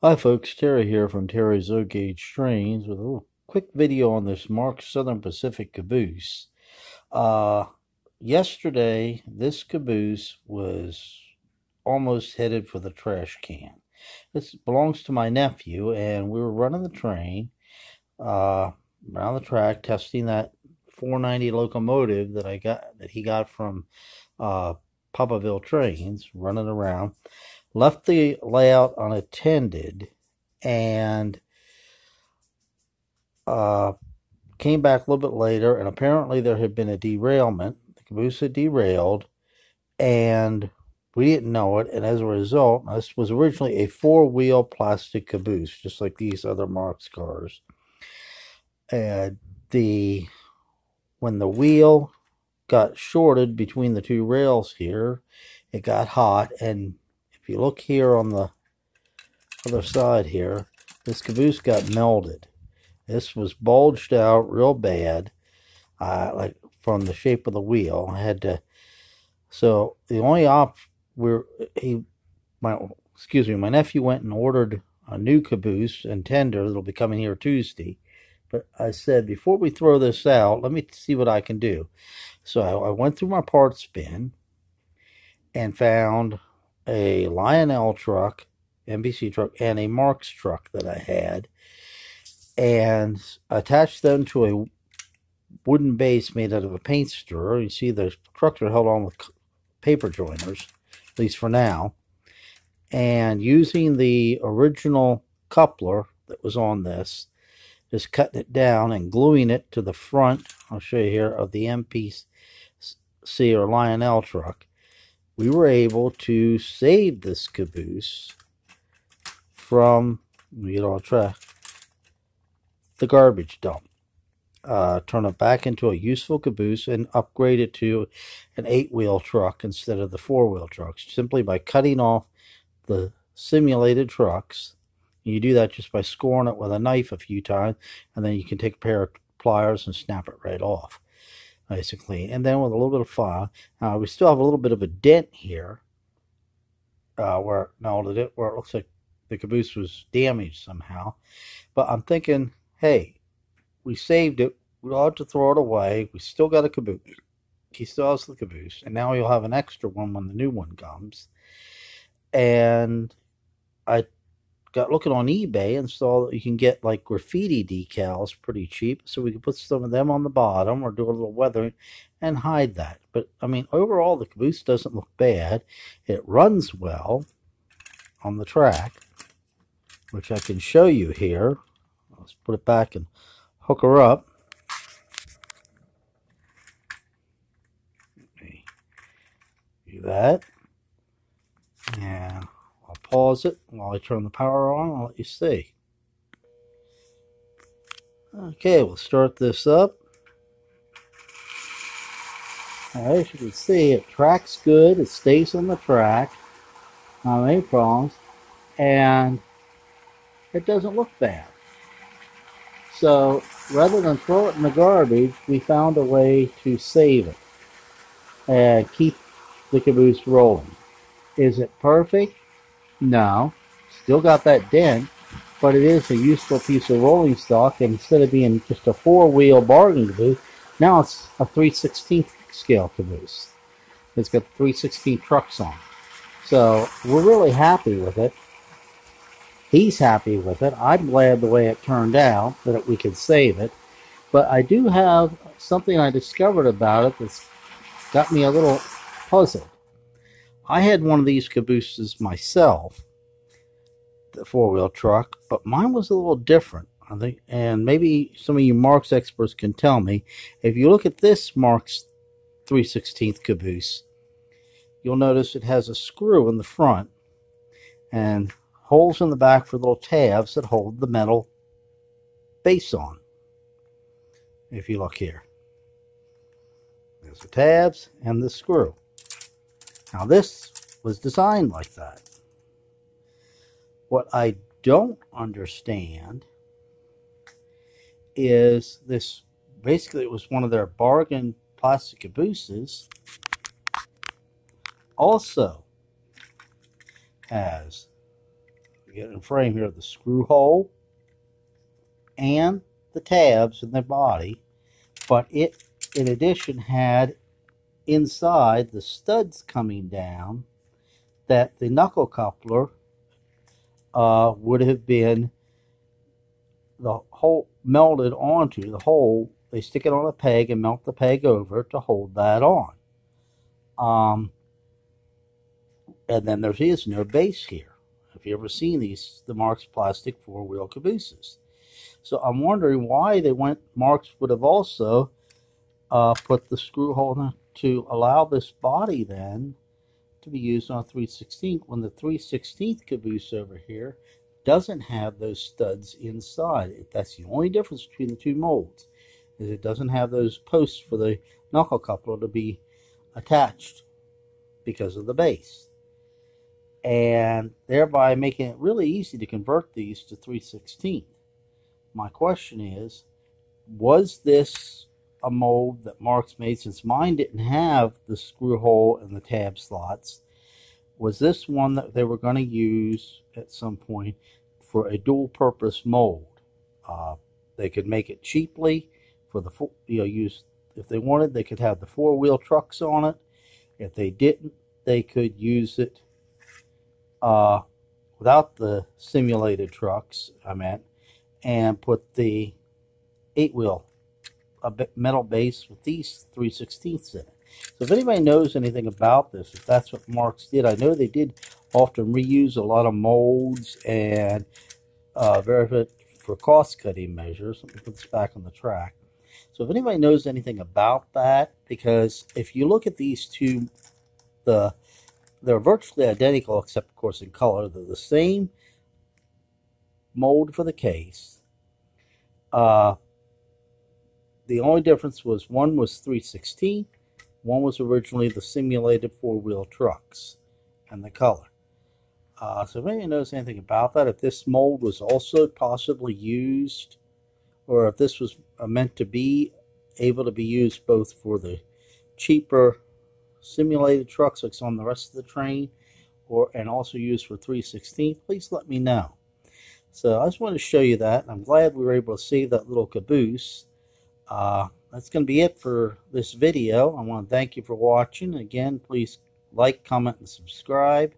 Hi folks, Terry here from Terry's O-Gauge Trains with a little quick video on this Marx Southern Pacific caboose. Uh, Yesterday, this caboose was almost headed for the trash can. This belongs to my nephew, and we were running the train around the track, testing that 490 locomotive that he got from uh, Pappaville Trains, running around. Left the layout unattended, and uh, came back a little bit later, and apparently there had been a derailment. The caboose had derailed, and we didn't know it. And as a result, this was originally a four-wheel plastic caboose, just like these other Marx cars. And when the wheel got shorted between the two rails here, it got hot. And if you look here on the other side here, this caboose got melted. This was bulged out real bad, like from the shape of the wheel. I had to. So the only my nephew went and ordered a new caboose and tender that'll be coming here Tuesday. But I said, before we throw this out, let me see what I can do. So I went through my parts bin and found a Lionel truck, NBC truck, and a Marx truck that I had, and attached them to a wooden base made out of a paint stirrer. You see the trucks are held on with paper joiners, at least for now. And using the original coupler that was on this, just cutting it down and gluing it to the front, I'll show you here, of the MPC or Lionel truck, we were able to save this caboose from, the garbage dump. Turn it back into a useful caboose and upgrade it to an 8-wheel truck instead of the 4-wheel trucks, simply by cutting off the simulated trucks. You do that just by scoring it with a knife a few times, and then you can take a pair of pliers and snap it right off, nice and clean. And then with a little bit of file, we still have a little bit of a dent here, where it looks like the caboose was damaged somehow. But I'm thinking, hey, we saved it. We ought to throw it away. We still got a caboose. He still has the caboose, and now he'll have an extra one when the new one comes. And I got looking on eBay and saw that you can get like graffiti decals pretty cheap, so we could put some of them on the bottom or do a little weathering and hide that. But I mean, overall, the caboose doesn't look bad. It runs well on the track, which I can show you here. Let's put it back and hook her up. Do that, and I'll pause it while I turn the power on. I'll let you see. Okay, we'll start this up. As you can see, it tracks good. It stays on the track. Not any problems, and it doesn't look bad. So rather than throw it in the garbage, we found a way to save it and keep the caboose rolling. Is it perfect? No. Still got that dent, but it is a useful piece of rolling stock. And instead of being just a 4-wheel bargain caboose, now it's a 3/16 scale caboose. It's got 3/16 trucks on. So we're really happy with it. He's happy with it. I'm glad the way it turned out, that we could save it. But I do have something I discovered about it that's got me a little puzzled. I had one of these cabooses myself, the 4-wheel truck, but mine was a little different, I think. And maybe some of you Marx experts can tell me. If you look at this Marx 3/16 caboose, you'll notice it has a screw in the front and holes in the back for little tabs that hold the metal base on. If you look here, there's the tabs and the screw. Now this was designed like that. What I don't understand is this. Basically, it was one of their bargain plastic cabooses. Also has get it in frame here, the screw hole and the tabs in the body, but it in addition had inside the studs coming down that the knuckle coupler would have been the hole melted onto the hole. They stick it on a peg and melt the peg over to hold that on. And then there is no base here. Have you ever seen these, the Marx plastic four-wheel cabooses? So I'm wondering why Marx would have also put the screw hole in to allow this body then to be used on a 3/16 when the 3/16 caboose over here doesn't have those studs inside. That's the only difference between the two molds, is it doesn't have those posts for the knuckle coupler to be attached because of the base, and thereby making it really easy to convert these to 3/16. My question is, was this a mold that Marx made, since mine didn't have the screw hole and the tab slots? Was this one that they were going to use at some point for a dual purpose mold? They could make it cheaply for the use. If they wanted, they could have the four-wheel trucks on it. If they didn't, they could use it without the simulated trucks, and put the 8-wheel metal base with these 3/16 in it. So if anybody knows anything about this, if that's what Marx did, I know they did often reuse a lot of molds and verify for cost-cutting measures. Let me put this back on the track. So if anybody knows anything about that, because if you look at these two, they're virtually identical, except of course in color. They're the same mold for the case. The only difference was one was 3/16, one was originally the simulated four-wheel trucks, and the color. So if anybody knows anything about that, if this mold was also possibly used, or if this was meant to be able to be used both for the cheaper simulated trucks like on the rest of the train, and also used for 3/16, please let me know. So I just wanted to show you that. I'm glad we were able to see that little caboose. That's going to be it for this video. I want to thank you for watching. Again, please like, comment, and subscribe,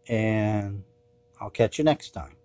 and I'll catch you next time.